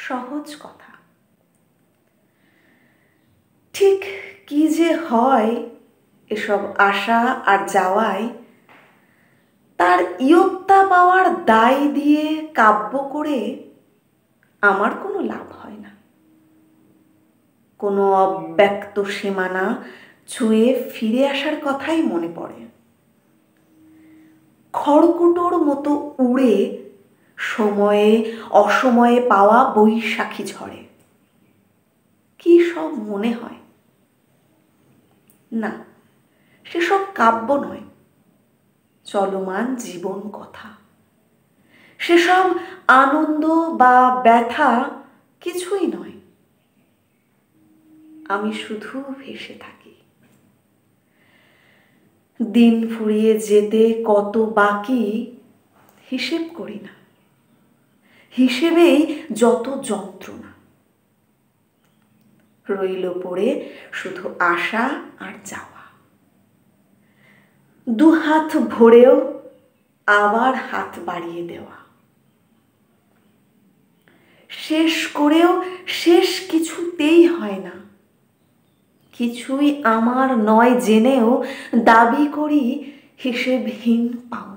সহজ কথা। ঠিক কি যে হয় এসব আসা আর যাওয়ায়, তার ইয়ত্তা পাওয়ার দায় দিয়ে কাব্য করে আমার কোনো লাভ হয় না। কোনো অব্যক্ত সীমানা ছুঁয়ে ফিরে আসার কথাই মনে পড়ে। খড়কুটোর মতো উড়ে সময়ে অসময়ে পাওয়া বৈশাখী ঝড়ে কি সব মনে হয়। না, সেসব কাব্য নয়, চলমান জীবন কথা। সেসব আনন্দ বা ব্যথা কিছুই নয়। আমি শুধু ভেসে থাকি। দিন ফুরিয়ে যেতে কত বাকি হিসেব করি না। হিসেবেই যত যন্ত্রণা। রইল পড়ে শুধু আসা আর যাওয়া। দুহাত ভরেও আবার হাত বাড়িয়ে দেওয়া। শেষ করেও শেষ কিছুতেই হয় না। কিছুই আমার নয় জেনেও দাবি করি হিসেবহীন পাওয়া।